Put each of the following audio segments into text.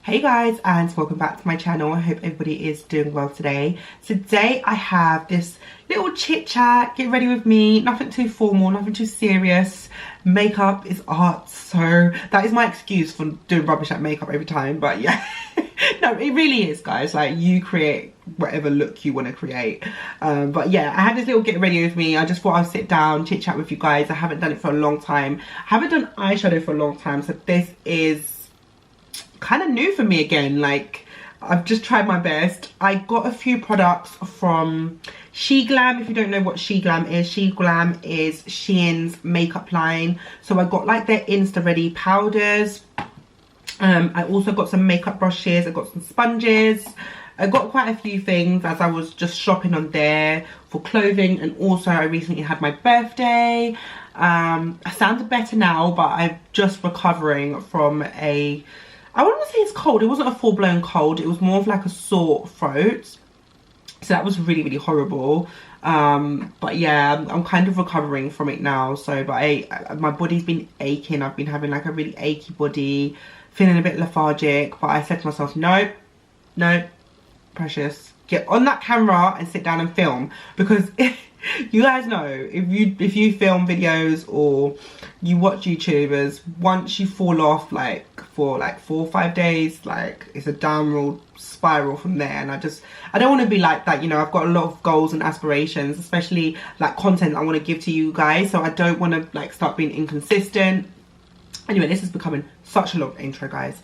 Hey guys, and welcome back to my channel. I hope everybody is doing well today. Today I have this little chit chat, get ready with me, nothing too formal, nothing too serious. Makeup is art, so that is my excuse for doing rubbish at makeup every time, but yeah. No, it really is, guys. Like, you create whatever look you want to create. But yeah, I had this little get ready with me. I just thought I'd sit down, chit chat with you guys. I haven't done it for a long time. I haven't done eyeshadow for a long time, so this is kind of new for me again. Like, I've just tried my best. I got a few products from SheGlam. If you don't know what SheGlam is Shein's makeup line. So I got like their Insta Ready powders. I also got some makeup brushes. I got some sponges. I got quite a few things as I was just shopping on there for clothing, and also I recently had my birthday. I sound better now, but I'm just recovering from I wouldn't say it's cold. It wasn't a full-blown cold. It was more of like a sore throat. So that was really, really horrible. But yeah, I'm kind of recovering from it now. So, but my body's been aching. I've been having like a really achy body, feeling a bit lethargic. But I said to myself, no, precious, get on that camera and sit down and film. Because you guys know, if you film videos or you watch YouTubers, once you fall off like for like 4 or 5 days, like it's a downward spiral from there. And I don't want to be like that, you know. I've got a lot of goals and aspirations, especially like content I want to give to you guys, so I don't want to like start being inconsistent. Anyway, this is becoming such a long intro, guys.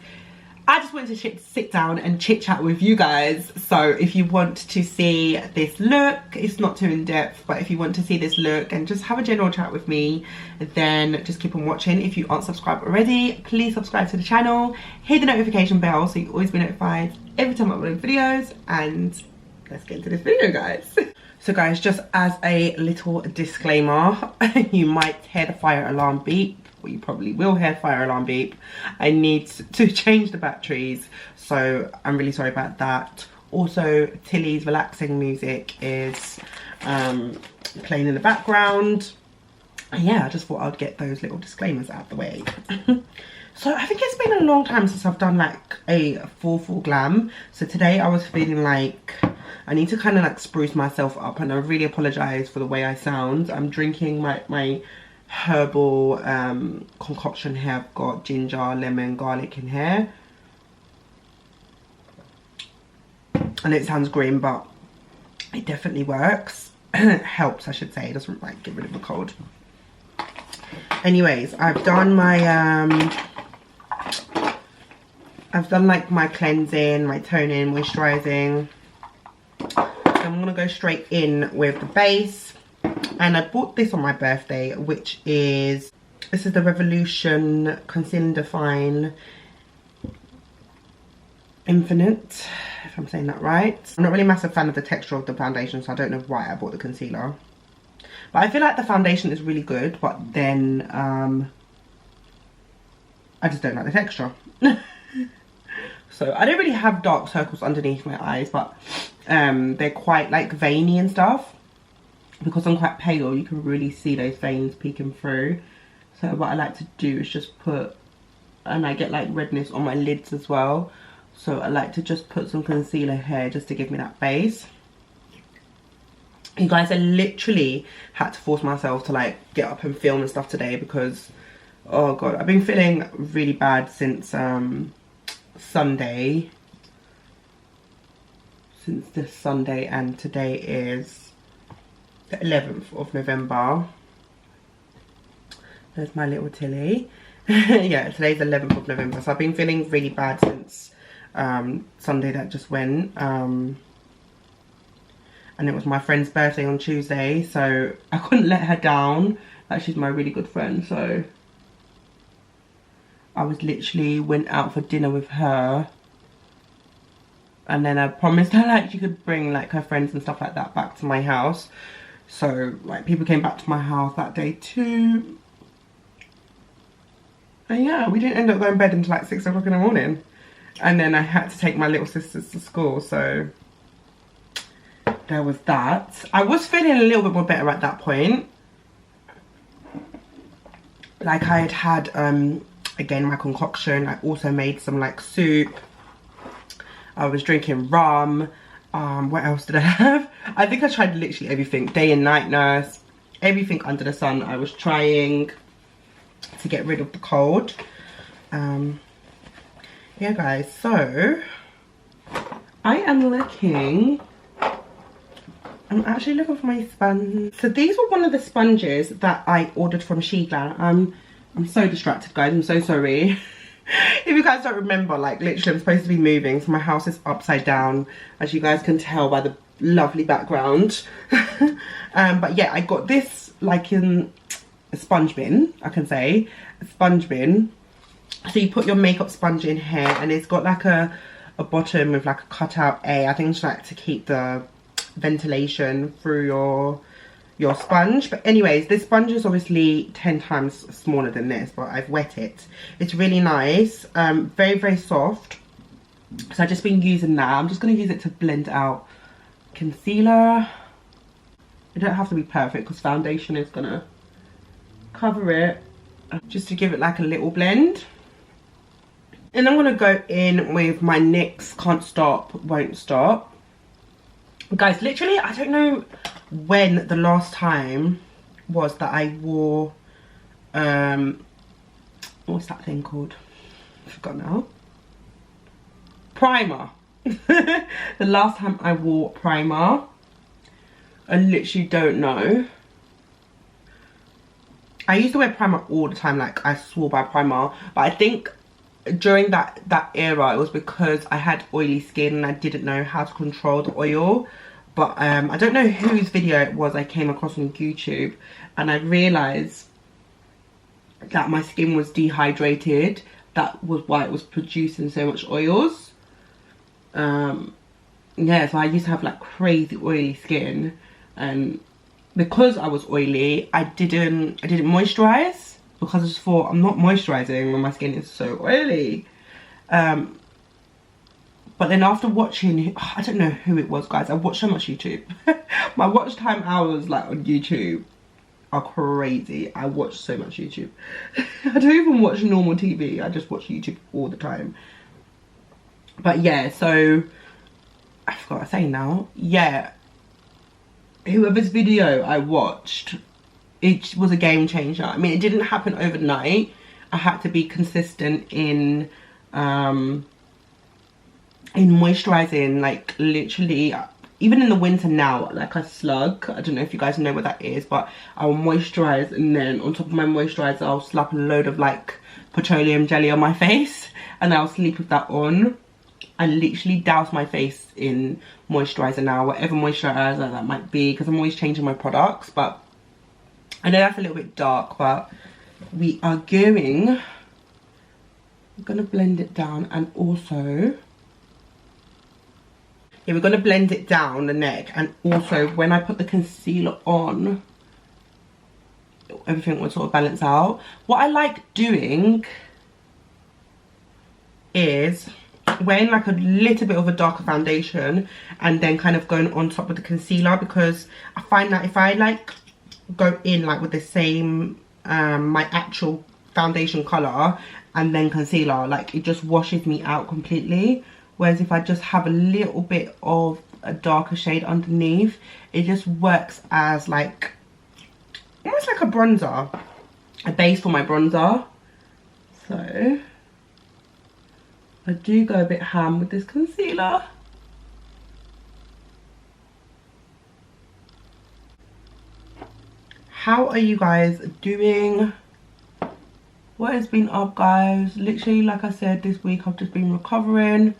I just wanted to sit down and chit chat with you guys. So if you want to see this look, it's not too in depth, but if you want to see this look and just have a general chat with me, then just keep on watching. If you aren't subscribed already, please subscribe to the channel, hit the notification bell so you always be notified every time I upload videos. And let's get into this video, guys. So guys, just as a little disclaimer, you might hear the fire alarm beep. You probably will hear fire alarm beep. I need to change the batteries, so I'm really sorry about that. Also, Tilly's relaxing music is playing in the background. And yeah, I just thought I'd get those little disclaimers out of the way. So I think it's been a long time since I've done like a full glam. So today I was feeling like I need to kind of like spruce myself up, and I really apologize for the way I sound. I'm drinking my herbal concoction here. I've got ginger, lemon, garlic in here, and it sounds green, but it definitely works. Helps, I should say. It doesn't like get rid of the cold. Anyways, I've done my like my cleansing, my toning, moisturizing. So I'm gonna go straight in with the base. And I bought this on my birthday, which is, this is the Revolution Conceal and Define Infinite, if I'm saying that right. I'm not really a massive fan of the texture of the foundation, so I don't know why I bought the concealer. But I feel like the foundation is really good, but then I just don't like the texture. So I don't really have dark circles underneath my eyes, but they're quite like veiny and stuff. Because I'm quite pale, you can really see those veins peeking through. So what I like to do is just put, and I get like redness on my lids as well, so I like to just put some concealer here just to give me that base. You guys, I literally had to force myself to like get up and film and stuff today because, oh god, I've been feeling really bad since Sunday. Since this Sunday, and today is the 11th of November. There's my little Tilly. Yeah, today's the 11th of November. So I've been feeling really bad since Sunday that just went. And it was my friend's birthday on Tuesday, so I couldn't let her down. Like, she's my really good friend, so I was literally went out for dinner with her. And then I promised her like she could bring like her friends and stuff like that back to my house. So like people came back to my house that day too. And yeah, we didn't end up going to bed until like 6 o'clock in the morning. And then I had to take my little sisters to school, so there was that. I was feeling a little bit more better at that point. Like I had again my concoction. I also made some like soup. I was drinking rum. What else did I have? I think I tried literally everything. Day and night nurse, everything under the sun I was trying to get rid of the cold. Yeah guys, so I am looking, I'm actually looking for my sponge. So these were one of the sponges that I ordered from Sheila. I'm so distracted guys, I'm so sorry. If you guys don't remember, like literally I'm supposed to be moving, so my house is upside down, as you guys can tell by the lovely background. But yeah, I got this like in a sponge bin, I can say, a sponge bin. So you put your makeup sponge in here, and it's got like a bottom with like a cutout A. I think it's like to keep the ventilation through your sponge. But anyways, this sponge is obviously 10 times smaller than this, but I've wet it. It's really nice, very, very soft. So I've just been using that. I'm just going to use it to blend out concealer. It don't have to be perfect because foundation is going to cover it. Just to give it like a little blend. And I'm going to go in with my NYX Can't Stop, Won't Stop. Guys, literally, I don't know when the last time was that I wore, what's that thing called? I forgot now. Primer. The last time I wore primer, I literally don't know. I used to wear primer all the time, like I swore by primer, but I think during that era it was because I had oily skin and I didn't know how to control the oil. But I don't know whose video it was I came across on YouTube, and I realised that my skin was dehydrated. That was why it was producing so much oils. Yeah, so I used to have like crazy oily skin, and because I was oily, I didn't moisturize, because I just thought I'm not moisturizing when my skin is so oily. But then after watching, I don't know who it was guys, I watched so much YouTube. My watch time hours like on YouTube are crazy. I watch so much YouTube. I don't even watch normal TV, I just watch YouTube all the time. But yeah, so I forgot what I'm saying now. Yeah, whoever's video I watched, it was a game changer. I mean, it didn't happen overnight. I had to be consistent in moisturizing, like literally, even in the winter now, like a slug. I don't know if you guys know what that is, but I'll moisturize, and then on top of my moisturizer I'll slap a load of like petroleum jelly on my face, and I'll sleep with that on. I literally douse my face in moisturizer now, whatever moisturizer that might be, because I'm always changing my products. But I know that's a little bit dark, but we are going, I'm gonna blend it down, and also, yeah, we're gonna blend it down the neck, and also when I put the concealer on, everything will sort of balance out. What I like doing is wearing like a little bit of a darker foundation and then kind of going on top with the concealer, because I find that if I like go in like with the same my actual foundation color and then concealer, like it just washes me out completely. Whereas if I just have a little bit of a darker shade underneath, it just works as like almost like a bronzer, a base for my bronzer. So I do go a bit ham with this concealer. How are you guys doing? What has been up guys? Literally, like I said, this week I've just been recovering.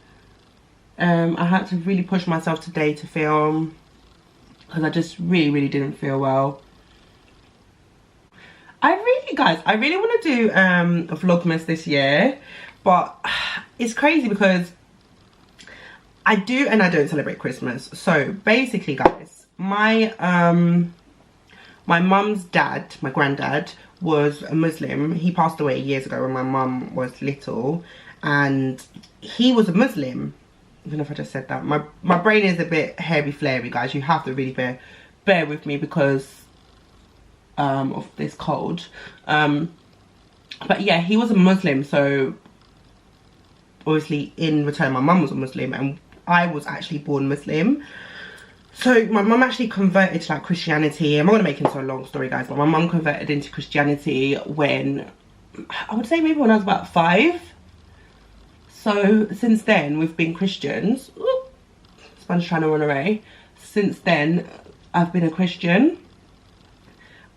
I had to really push myself today to film because I just really didn't feel well. I really want to do a vlogmas this year, but it's crazy because I do and I don't celebrate Christmas. So basically guys, my mum's dad, my granddad, was a Muslim. He passed away years ago when my mum was little, and he was a Muslim. I don't know if I just said that. My brain is a bit hairy flary guys. You have to really bear with me because of this cold. But yeah, he was a Muslim, so obviously in return my mum was a Muslim, and I was actually born Muslim. So my mum actually converted to like Christianity. I'm not gonna make it into a long story, guys, but my mum converted into Christianity when, I would say maybe when I was about 5. So since then we've been Christians. Ooh, Sponge trying to run away. Since then I've been a Christian.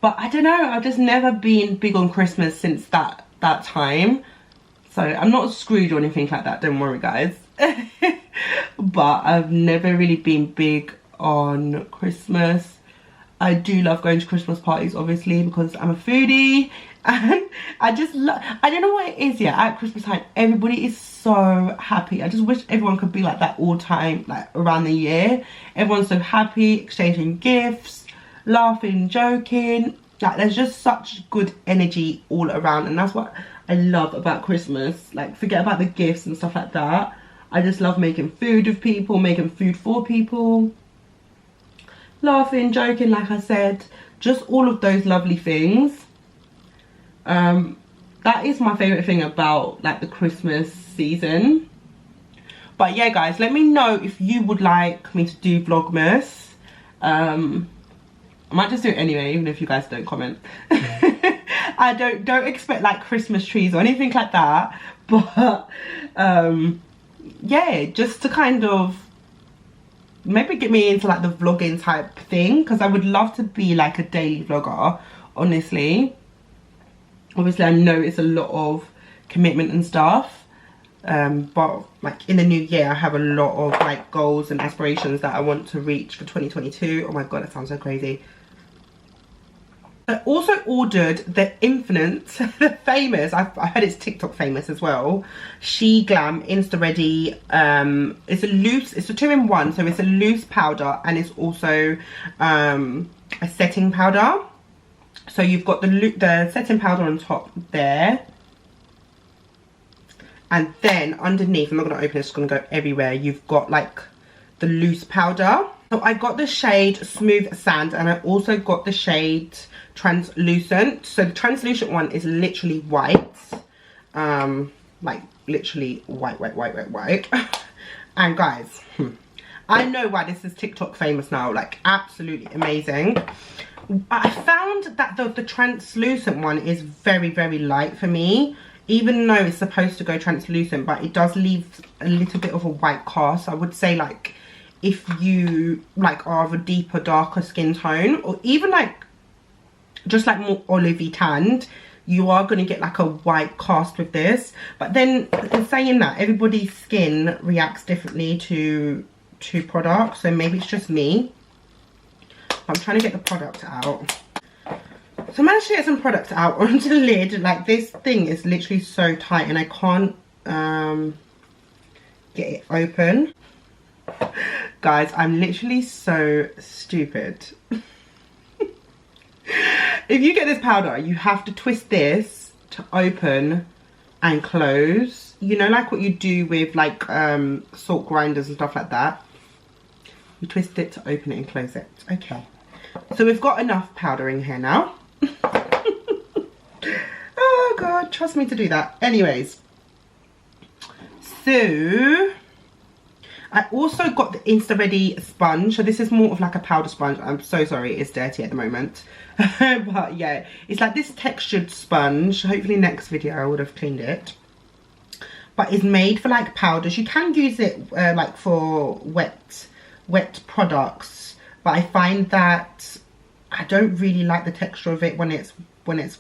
But I don't know, I've just never been big on Christmas since that time. So I'm not Scrooge or anything like that, don't worry guys. But I've never really been big on Christmas. I do love going to Christmas parties, obviously, because I'm a foodie. And I just love, I don't know what it is, yeah, at Christmas time, everybody is so happy. I just wish everyone could be like that all time, like around the year. Everyone's so happy, exchanging gifts, laughing, joking. Like there's just such good energy all around, and that's what I love about Christmas. Like, forget about the gifts and stuff like that. I just love making food with people, making food for people, laughing, joking, like I said, just all of those lovely things. That is my favorite thing about like the Christmas season. But yeah guys, let me know if you would like me to do Vlogmas. I might just do it anyway, even if you guys don't comment. I don't expect like Christmas trees or anything like that, but yeah, just to kind of maybe get me into like the vlogging type thing, because I would love to be like a daily vlogger, honestly. Obviously I know it's a lot of commitment and stuff, but like in the new year I have a lot of like goals and aspirations that I want to reach for 2022. Oh my god, that sounds so crazy. I also ordered the infinite, the famous, I heard it's TikTok famous as well, SheGlam Insta Ready. It's a 2-in-1, so it's a loose powder and it's also a setting powder. So you've got the setting powder on top there, and then underneath, I'm not going to open it, it's going to go everywhere, you've got like the loose powder. So I got the shade Smooth Sand, and I also got the shade Translucent. So the translucent one is literally white, like literally white. And guys, I know why this is TikTok famous now, like absolutely amazing. I found that the translucent one is very light for me, even though it's supposed to go translucent, but it does leave a little bit of a white cast. I would say like if you like are of a deeper, darker skin tone, or even like just like more olivey tanned, you are going to get like a white cast with this. But then in saying that, everybody's skin reacts differently to products, so maybe it's just me. I'm trying to get the product out. So I managed to get some product out onto the lid. Like, this thing is literally so tight and I can't get it open. Guys, I'm literally so stupid. If you get this powder, you have to twist this to open and close. You know, like what you do with like salt grinders and stuff like that. You twist it to open it and close it. Okay. So we've got enough powder in here now. Oh god, trust me to do that. Anyways, so I also got the Insta Ready sponge. So this is more of like a powder sponge. I'm so sorry, it's dirty at the moment. But yeah, it's like this textured sponge. Hopefully next video I would have cleaned it. But it's made for like powders. You can use it like for wet products. But I find that I don't really like the texture of it when it's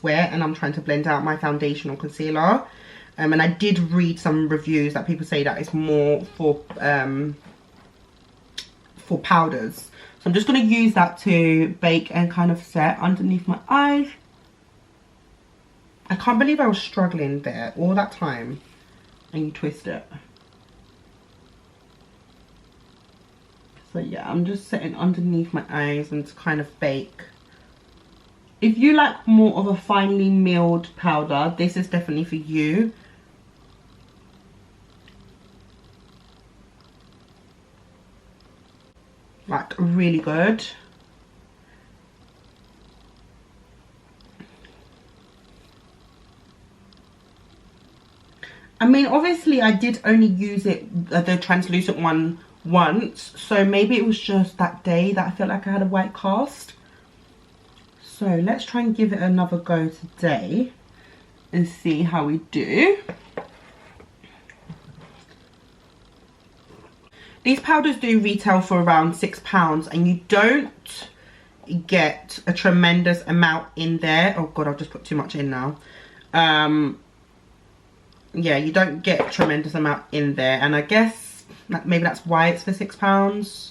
wet and I'm trying to blend out my foundation or concealer. And I did read some reviews that people say that it's more for powders. So I'm just going to use that to bake and kind of set underneath my eyes. I can't believe I was struggling there all that time. And you twist it. So yeah, I'm just setting underneath my eyes and to kind of bake. If you like more of a finely milled powder, this is definitely for you. Like, really good. I mean, obviously I did only use it, the translucent one, once, so maybe it was just that day that I felt like I had a white cast. So let's try and give it another go today and see how we do. These powders do retail for around £6 and you don't get a tremendous amount in there. Oh god, I've just put too much in now. Yeah, you don't get a tremendous amount in there, and I guess maybe that's why it's for £6.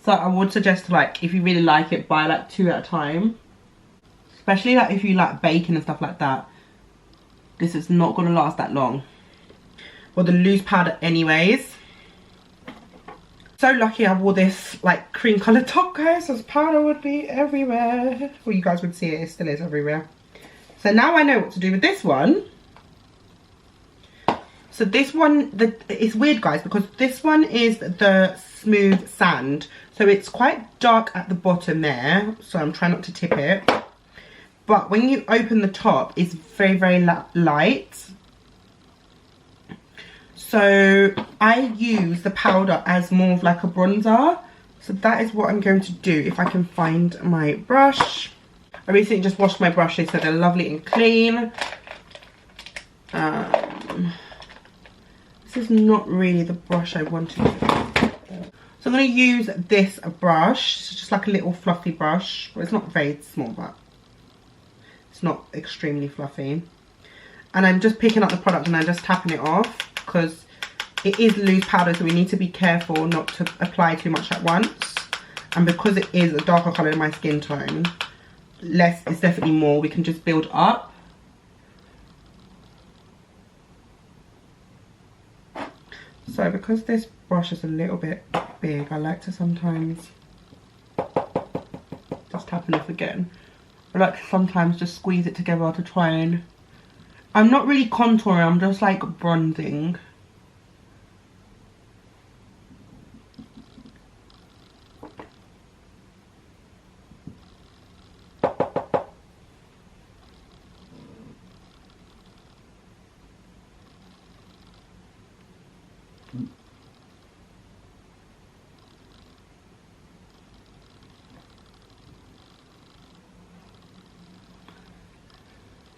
So I would suggest, like, if you really like it, buy like 2 at a time, especially like if you like baking and stuff like that. This is not going to last that long. Well, the loose powder anyways. So lucky I wore this like cream colored top, guys. This powder would be everywhere. Well, you guys would see it. It still is everywhere. So now I know what to do with this one. So this one, it's weird, guys, because this one is the smooth sand. So it's quite dark at the bottom there. So I'm trying not to tip it. But when you open the top, it's very, very light. So I use the powder as more of like a bronzer. So that is what I'm going to do if I can find my brush. I recently just washed my brushes, so they're lovely and clean. This is not really the brush I wanted. So I'm going to use this brush. It's just like a little fluffy brush. Well, it's not very small, but it's not extremely fluffy. And I'm just picking up the product and I'm just tapping it off, because it is loose powder, so we need to be careful not to apply too much at once. And because it is a darker colour in my skin tone, less is definitely more. We can just build up. So because this brush is a little bit big, I like to sometimes just tap it off again. I like to sometimes just squeeze it together to try and... I'm not really contouring, I'm just like bronzing.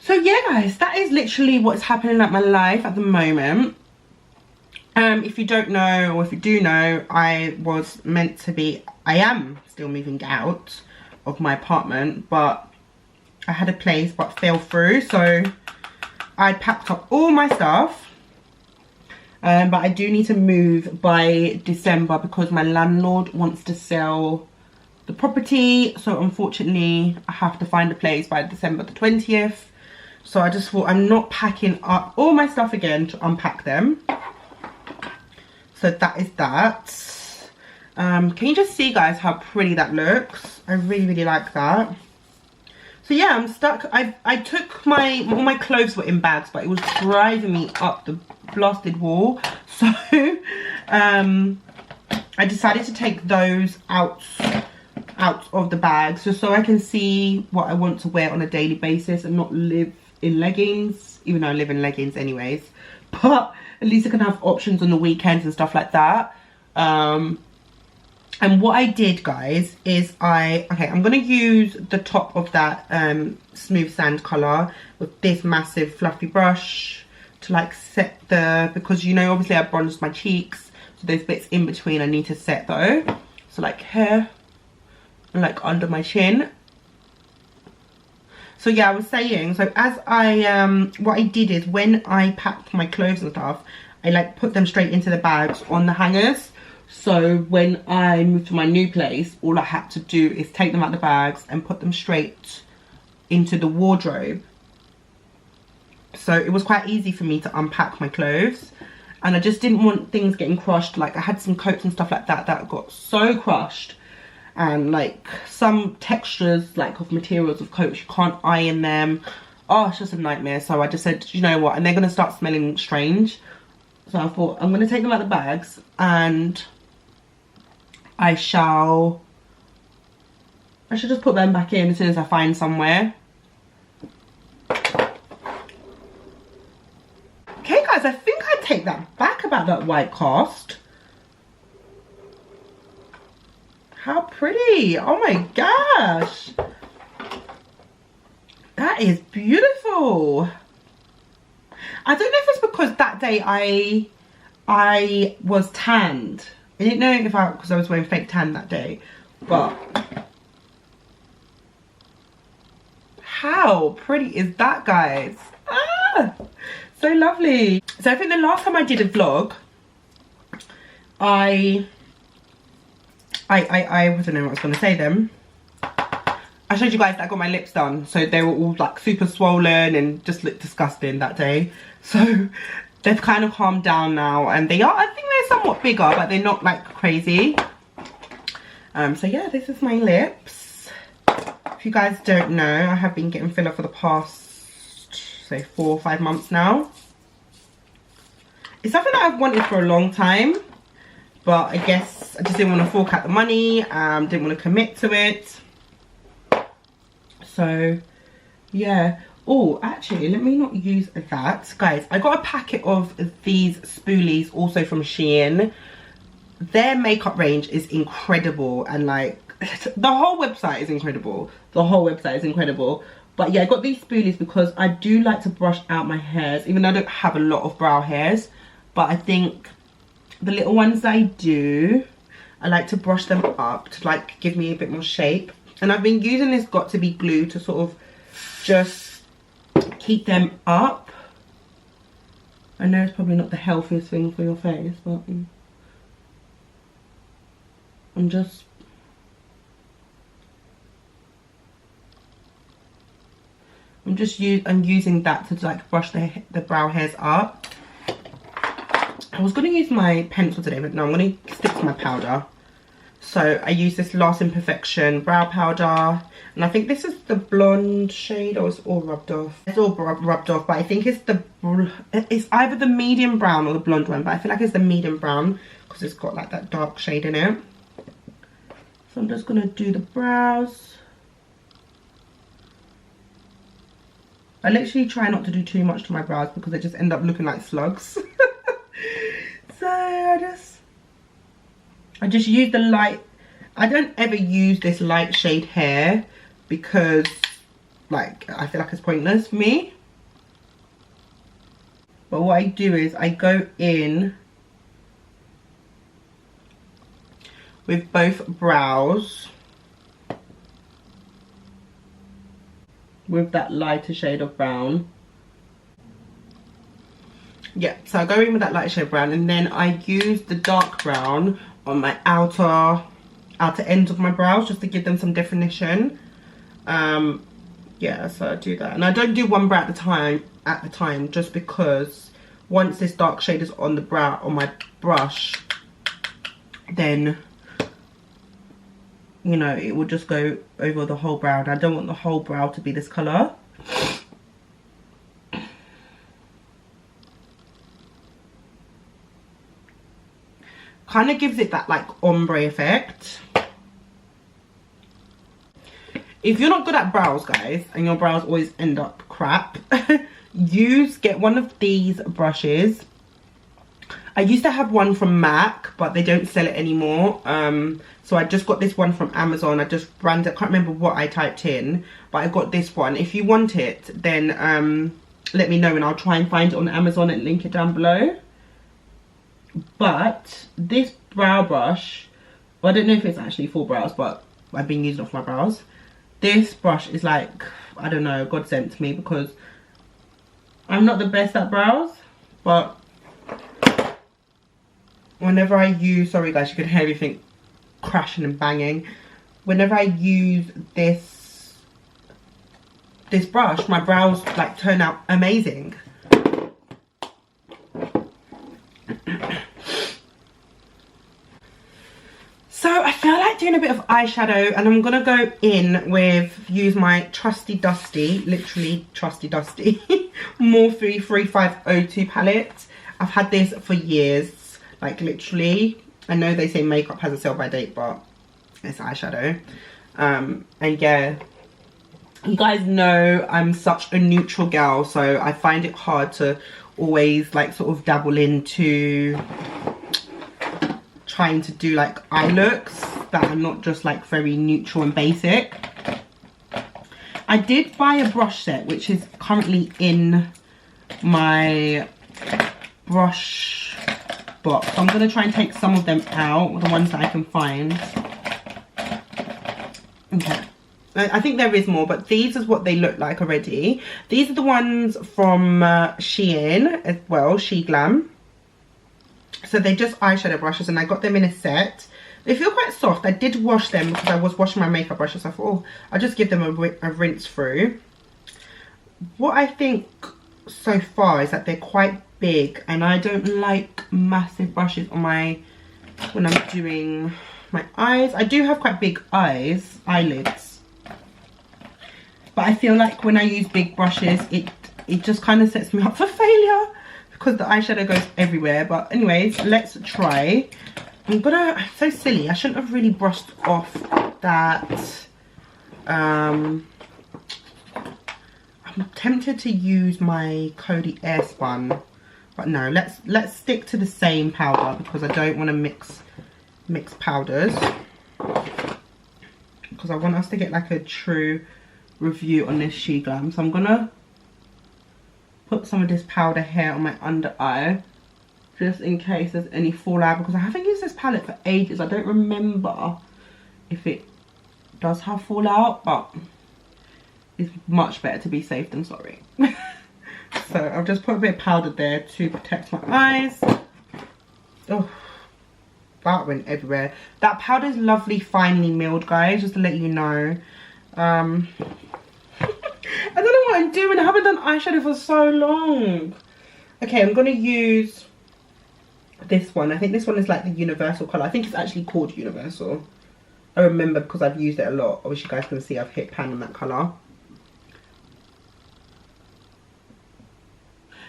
So yeah, guys, that is literally what's happening at my life at the moment. If you don't know, or if you do know, I am still moving out of my apartment, but I had a place but fell through, so I packed up all my stuff. But I do need to move by December because my landlord wants to sell the property, so unfortunately I have to find a place by December the 20th. So I just thought, I'm not packing up all my stuff again to unpack them. So that is that. Can you just see, guys, how pretty that looks? I really, really like that. So yeah, I'm stuck. I took all my clothes were in bags, but it was driving me up the blasted wall. So I decided to take those out of the bags, just so I can see what I want to wear on a daily basis and not live in leggings, even though I live in leggings anyways, but at least I can have options on the weekends and stuff like that. And what I did, guys, is I'm going to use the top of that smooth sand colour with this massive fluffy brush to like set because you know, obviously I bronzed my cheeks, so those bits in between I need to set though. So like here and like under my chin. So yeah, I was saying, so as what I did is when I packed my clothes and stuff, I like put them straight into the bags on the hangers. So when I moved to my new place, all I had to do is take them out the bags and put them straight into the wardrobe. So it was quite easy for me to unpack my clothes. And I just didn't want things getting crushed. Like I had some coats and stuff like that that got so crushed. And like some textures like of materials of coats, you can't iron them. Oh, it's just a nightmare. So I just said, you know what, and they're going to start smelling strange. So I thought I'm going to take them out of the bags and I should just put them back in as soon as I find somewhere. Okay guys, I think I take that back about that white cast. How pretty. Oh my gosh. That is beautiful. I don't know if it's because that day I was tanned. I didn't know if because I was wearing fake tan that day, but how pretty is that, guys? Ah, so lovely. So I think the last time I did a vlog, I don't know what I was going to say then. I showed you guys that I got my lips done, so they were all like super swollen and just looked disgusting that day. So they've kind of calmed down now, and they are, I think they're somewhat bigger, but they're not like crazy. So yeah, this is my lips. If you guys don't know, I have been getting filler for the past, say, 4 or 5 months now. It's something that I've wanted for a long time, but I guess I just didn't want to fork out the money, didn't want to commit to it. So yeah. Oh, actually, let me not use that. Guys, I got a packet of these spoolies also from Shein. Their makeup range is incredible, and like the whole website is incredible. The whole website is incredible. But yeah, I got these spoolies because I do like to brush out my hairs, even though I don't have a lot of brow hairs. But I think the little ones that I do, I like to brush them up to like give me a bit more shape. And I've been using this Got To Be glue to sort of just keep them up. I know it's probably not the healthiest thing for your face, but I'm using that to like brush the brow hairs up. I was going to use my pencil today, but no, I'm going to stick to my powder. So I use this Last Imperfection brow powder, and I think this is the blonde shade, or it's all rubbed off. It's all rubbed off, but I think it's either the medium brown or the blonde one, but I feel like it's the medium brown because it's got like that dark shade in it. So I'm just going to do the brows. I literally try not to do too much to my brows because they just end up looking like slugs. So I just use the light. I don't ever use this light shade hair because like I feel like it's pointless for me. But what I do is I go in with both brows with that lighter shade of brown. Yeah, so I go in with that lighter shade of brown, and then I use the dark brown on my outer ends of my brows just to give them some definition. Yeah, so I do that, and I don't do one brow at the time just because once this dark shade is on the brow on my brush, then you know it will just go over the whole brow, and I don't want the whole brow to be this color. Kind of gives it that like ombre effect. If you're not good at brows, guys, and your brows always end up crap, get one of these brushes. I used to have one from MAC, but they don't sell it anymore. So I just got this one from Amazon. I just branded, I can't remember what I typed in, but I got this one. If you want it, then let me know and I'll try and find it on Amazon and link it down below. But this brow brush, well, I don't know if it's actually for brows, but I've been using it for my brows. This brush is like, I don't know, God sent to me because I'm not the best at brows, but whenever I use, sorry guys, you can hear everything crashing and banging. Whenever I use this brush, my brows like turn out amazing. So I feel like doing a bit of eyeshadow, and I'm gonna go in with, use my trusty dusty, literally trusty dusty, Morphe 3502 palette. I've had this for years, like literally. I know they say makeup has a sell by date, but it's eyeshadow. And yeah, you guys know I'm such a neutral girl, so I find it hard to always like sort of dabble into trying to do like eye looks that are not just like very neutral and basic. I did buy a brush set which is currently in my brush box. I'm going to try and take some of them out, the ones that I can find. Okay, I think there is more, but these is what they look like already. These are the ones from Shein as well, SheGlam. So they're just eyeshadow brushes, and I got them in a set. They feel quite soft. I did wash them because I was washing my makeup brushes. I thought, oh, I'll just give them a rinse through. What I think so far is that they're quite big, and I don't like massive brushes on when I'm doing my eyes. I do have quite big eyelids. But I feel like when I use big brushes, it just kind of sets me up for failure because the eyeshadow goes everywhere. But anyways, let's try. I'm so silly. I shouldn't have really brushed off that. I'm tempted to use my Coty Airspun, but no. Let's stick to the same powder because I don't want to mix powders, because I want us to get like a true review on this SheGlam. So I'm gonna put some of this powder here on my under eye, just in case there's any fallout, because I haven't used this palette for ages. I don't remember if it does have fallout, but it's much better to be safe than sorry. So I'll just put a bit of powder there to protect my eyes. Oh, that went everywhere. That powder is lovely finely milled, guys, just to let you know. I don't know what I'm doing. I haven't done eyeshadow for so long. Okay, I'm going to use this one. I think this one is like the universal colour. I think it's actually called Universal. I remember because I've used it a lot. Obviously, you guys can see I've hit pan on that colour.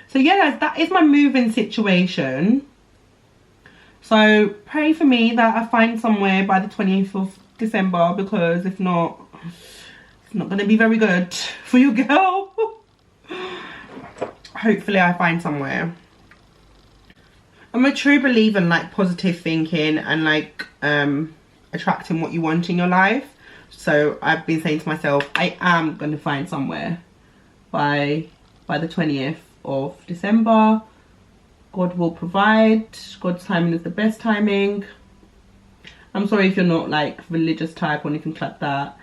So yeah, guys, that is my moving situation. So pray for me that I find somewhere by the 28th of December, because if not, it's not going to be very good for you, girl. Hopefully I find somewhere. I'm a true believer in like positive thinking and like attracting what you want in your life. So I've been saying to myself, I am going to find somewhere by the 20th of December. God will provide. God's timing is the best timing. I'm sorry if you're not like religious type or anything like that.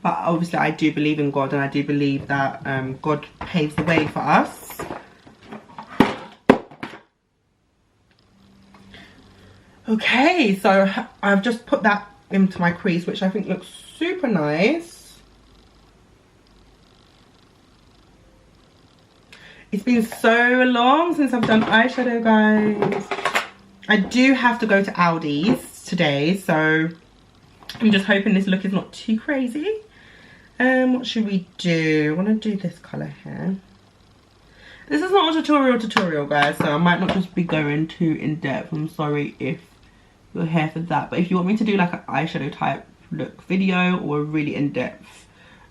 But obviously I do believe in God, and I do believe that God paves the way for us. Okay, so I've just put that into my crease, which I think looks super nice. It's been so long since I've done eyeshadow, guys. I do have to go to Aldi's today, so I'm just hoping this look is not too crazy. What should we do? I want to do this colour here. This is not a tutorial, guys, so I might not just be going too in depth. I'm sorry if you're here for that, but if you want me to do like an eyeshadow type look video or a really in-depth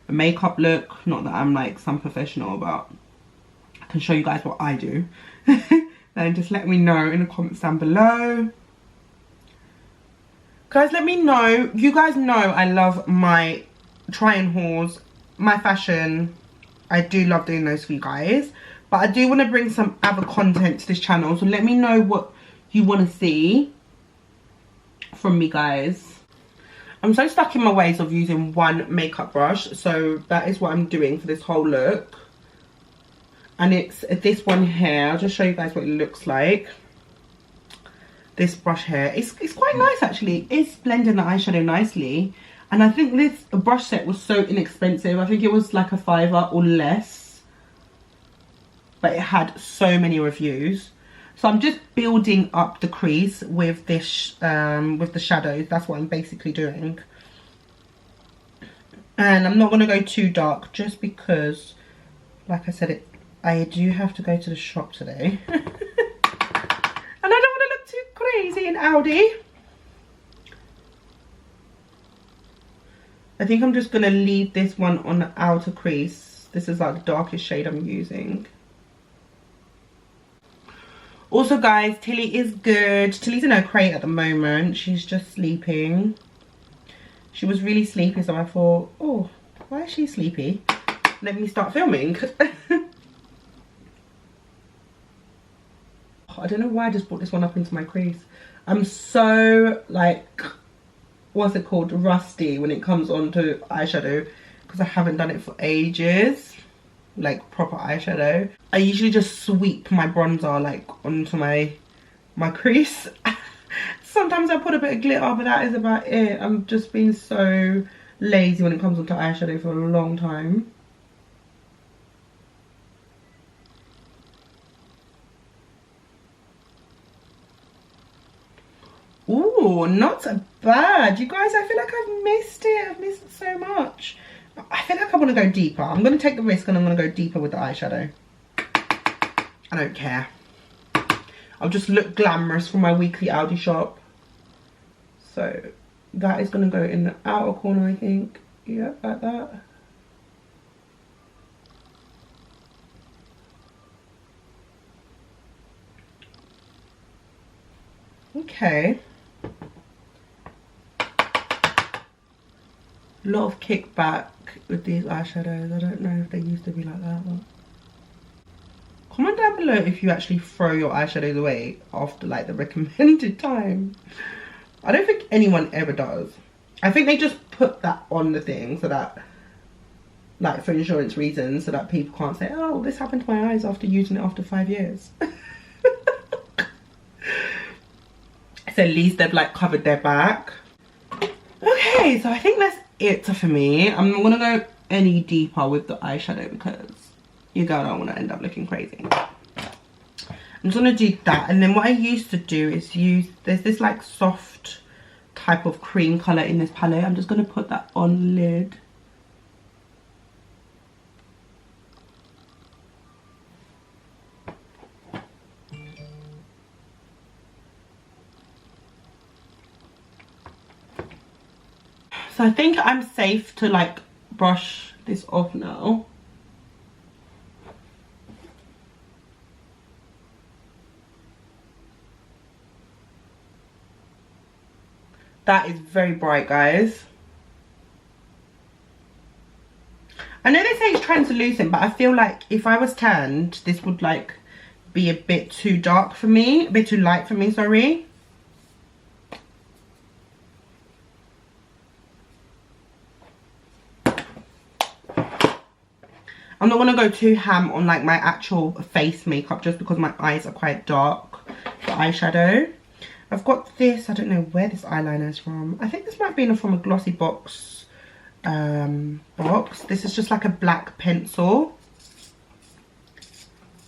makeup look, not that I'm like some professional, but I can show you guys what I do, then just let me know in the comments down below. Guys, let me know. You guys know I love my try-on hauls, my fashion. I do love doing those for you guys, but I do want to bring some other content to this channel, so let me know what you want to see from me, guys. I'm so stuck in my ways of using one makeup brush, so that is what I'm doing for this whole look. And it's this one here. I'll just show you guys what it looks like. This brush here, it's quite nice actually. It's blending the eyeshadow nicely, and I think this brush set was so inexpensive. I think it was like a £5 or less, but it had so many reviews. So I'm just building up the crease with this with the shadows. That's what I'm basically doing, and I'm not going to go too dark just because, like I said, I do have to go to the shop today. And I don't want to look too crazy in Aldi. I think I'm just going to leave this one on the outer crease. This is like the darkest shade I'm using. Also guys, Tilly is good. Tilly's in her crate at the moment. She's just sleeping. She was really sleepy, so I thought, oh, why is she sleepy? Let me start filming. I don't know why I just brought this one up into my crease. I'm so like, what's it called, rusty when it comes onto eyeshadow, because I haven't done it for ages, like proper eyeshadow. I usually just sweep my bronzer like onto my crease. Sometimes I put a bit of glitter, but that is about it. I'm just being so lazy when it comes onto eyeshadow for a long time. Ooh, not bad. You guys, I feel like I've missed it. I've missed it so much. I feel like I want to go deeper. I'm going to take the risk and I'm going to go deeper with the eyeshadow. I don't care. I'll just look glamorous for my weekly Aldi shop. So that is going to go in the outer corner, I think. Yeah, like that. Okay. A lot of kickback with these eyeshadows. I don't know if they used to be like that. But comment down below if you actually throw your eyeshadows away after like the recommended time. I don't think anyone ever does. I think they just put that on the thing so that, like, for insurance reasons, so that people can't say, oh, this happened to my eyes after using it after 5 years. So at least they've like covered their back. Okay, so I think that's it for me. I'm not gonna go any deeper with the eyeshadow because you girl don't want to end up looking crazy. I'm just gonna do that, and then what I used to do is use, there's this like soft type of cream color in this palette. I'm just gonna put that on lid. So I think I'm safe to like brush this off now. That is very bright, guys. I know they say it's translucent, but I feel like if I was tanned, this would like be a bit too dark for me, a bit too light for me, sorry. I'm not gonna go too ham on like my actual face makeup just because my eyes are quite dark for eyeshadow. I've got this, I don't know where this eyeliner is from. I think this might be from a Glossybox box. This is just like a black pencil,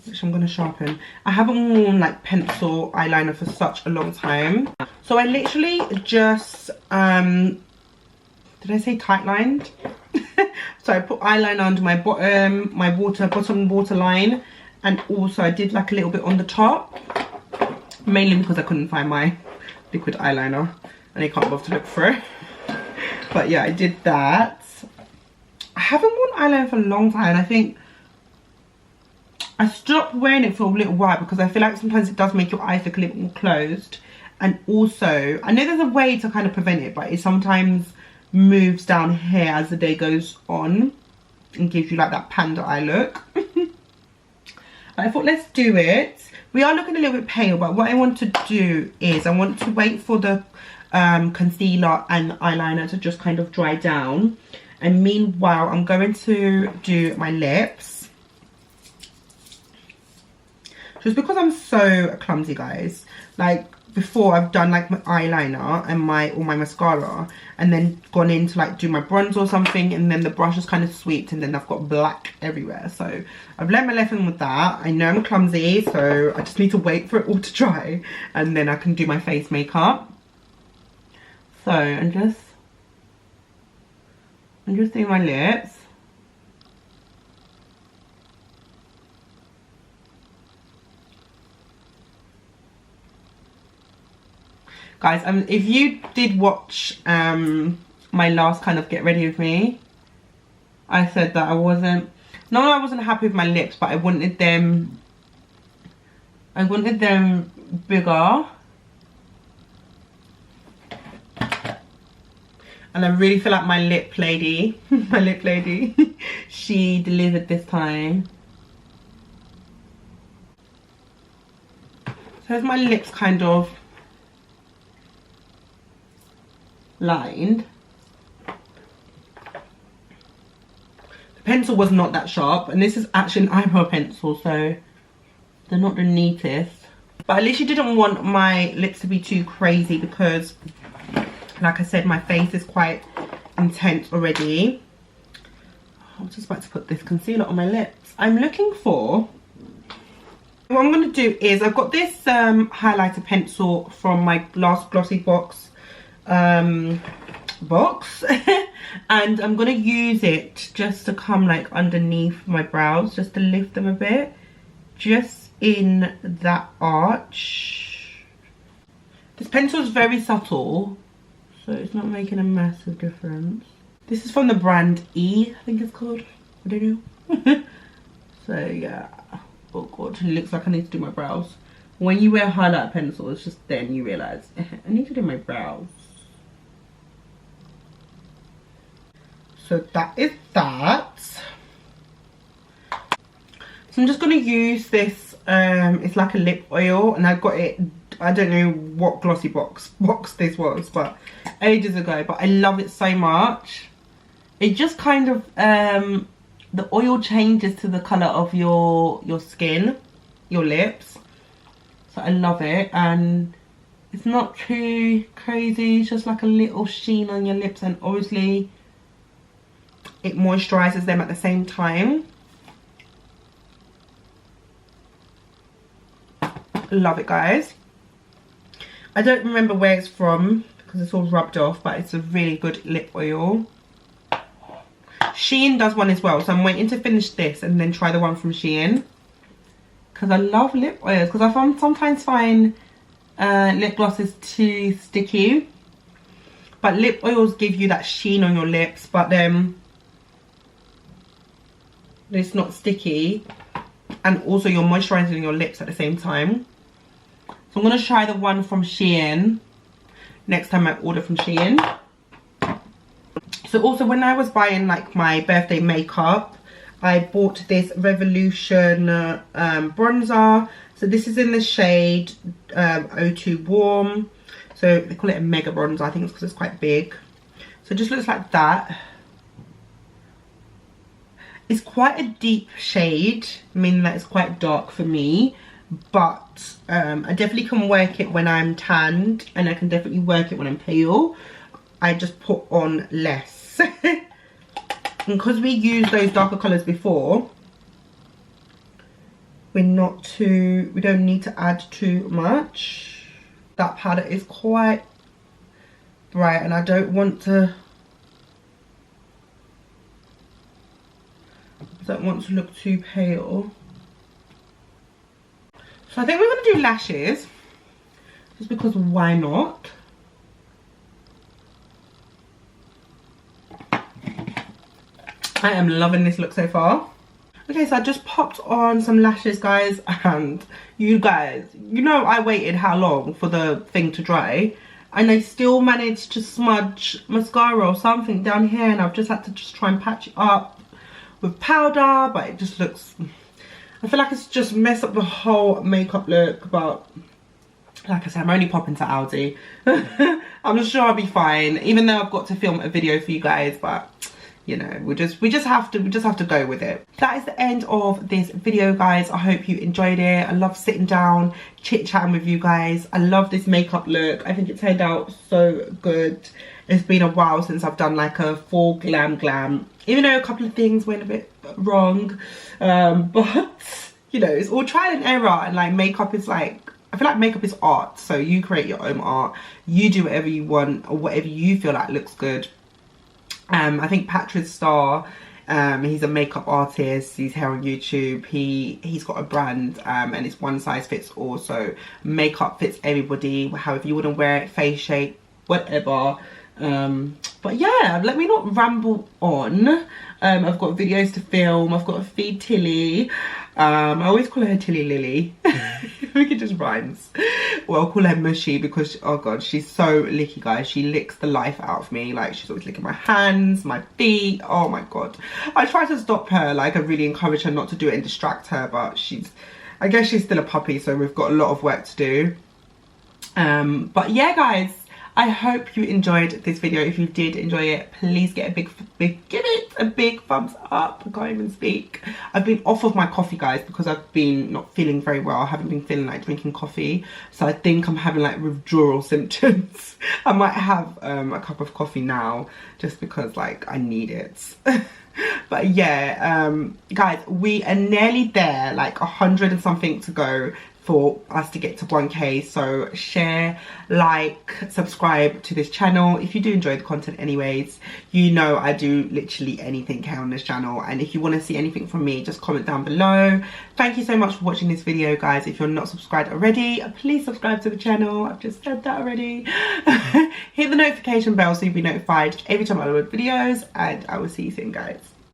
which I'm gonna sharpen. I haven't worn like pencil eyeliner for such a long time. So I literally just, did I say tight lined? So I put eyeliner under my bottom, my bottom waterline, and also I did like a little bit on the top, mainly because I couldn't find my liquid eyeliner and I can't bother to look through. But yeah, I did that. I haven't worn eyeliner for a long time. I think I stopped wearing it for a little while because I feel like sometimes it does make your eyes look a little more closed, and also I know there's a way to kind of prevent it, but it sometimes moves down here as the day goes on and gives you like that panda eye look. I thought let's do it. We are looking a little bit pale, but what I want to do is I want to wait for the concealer and eyeliner to just kind of dry down, and meanwhile I'm going to do my lips. Just because I'm so clumsy, guys, like before I've done like my eyeliner and my mascara and then gone in to like do my bronzer or something, and then the brush is kind of swept and then I've got black everywhere. So I've learned my lesson with that. I know I'm clumsy, so I just need to wait for it all to dry and then I can do my face makeup. So I'm just doing my lips. Guys, if you did watch my last kind of get ready with me, I said that I wasn't happy with my lips, but I wanted them bigger. And I really feel like my lip lady, she delivered this time. So as my lips kind of lined, the pencil was not that sharp, and this is actually an eyebrow pencil, so they're not the neatest. But at least you didn't want my lips to be too crazy, because like I said, my face is quite intense already. I'm just about to put this concealer on my lips. I'm looking for, what I'm going to do is, I've got this highlighter pencil from my last Glossybox box. And I'm going to use it just to come like underneath my brows, just to lift them a bit. Just in that arch. This pencil is very subtle, so it's not making a massive difference. This is from the brand E, I think it's called. I don't know. So yeah. Oh god, it looks like I need to do my brows. When you wear highlight pencil, it's just then you realise I need to do my brows. So that is that. So I'm just going to use this, it's like a lip oil, and I got it, I don't know what Glossybox this was, but ages ago, but I love it so much. It just kind of, the oil changes to the colour of your skin, your lips. So I love it, and it's not too crazy, it's just like a little sheen on your lips, and obviously it moisturises them at the same time. Love it, guys. I don't remember where it's from because it's all rubbed off, but it's a really good lip oil. Shein does one as well, so I'm waiting to finish this and then try the one from Shein, because I love lip oils, because I sometimes find lip gloss is too sticky, but lip oils give you that sheen on your lips, but then it's not sticky, and also you're moisturizing your lips at the same time. So I'm going to try the one from Shein next time I order from Shein. So also, when I was buying like my birthday makeup, I bought this Revolution bronzer. So this is in the shade 02 Warm. So they call it a mega bronzer, I think it's because it's quite big. So it just looks like that. It's quite a deep shade, meaning that it's quite dark for me. But I definitely can work it when I'm tanned, and I can definitely work it when I'm pale. I just put on less. And because we used those darker colours before, we don't need to add too much. That powder is quite bright, and I don't want to look too pale. So I think we're going to do lashes, just because why not? I am loving this look so far. Okay, so I just popped on some lashes, guys, and you guys, you know I waited how long for the thing to dry, and I still managed to smudge mascara or something down here, and I've just had to just try and patch it up with powder, but it just looks, I feel like it's just messed up the whole makeup look. But like I said, I'm only popping to Aldi. I'm sure I'll be fine, even though I've got to film a video for you guys, but you know, we just have to go with it. That is the end of this video, guys. I hope you enjoyed it. I love sitting down chit-chatting with you guys. I love this makeup look. I think it turned out so good. It's been a while since I've done like a full glam, even though a couple of things went a bit wrong, but you know, it's all trial and error. And like, makeup is like, I feel like makeup is art, so you create your own art, you do whatever you want or whatever you feel like looks good. I think Patrick Starr, he's a makeup artist, he's here on YouTube, he's got a brand, and it's one size fits all, so makeup fits everybody, however you want to wear it, face shape, whatever. But yeah, let me not ramble on. I've got videos to film. I've got to feed Tilly. I always call her Tilly Lily. I think it just rhymes. Well, I'll call her Mushy because, oh god, she's so licky, guys. She licks the life out of me. Like, she's always licking my hands, my feet. Oh my god. I try to stop her. Like, I really encourage her not to do it and distract her, but I guess she's still a puppy, so we've got a lot of work to do. But yeah, guys, I hope you enjoyed this video. If you did enjoy it, please get give it a big thumbs up. I can't even speak. I've been off of my coffee, guys, because I've been not feeling very well. I haven't been feeling like drinking coffee, so I think I'm having like withdrawal symptoms. I might have a cup of coffee now just because like I need it. But yeah, guys, we are nearly there, like 100 and something to go for us to get to 1k. So share, like, subscribe to this channel if you do enjoy the content. Anyways, you know I do literally anything here on this channel, and if you want to see anything from me, just comment down below. Thank you so much for watching this video, guys. If you're not subscribed already, please subscribe to the channel. I've just said that already. Hit the notification bell so you'll be notified every time I upload videos, and I will see you soon, guys.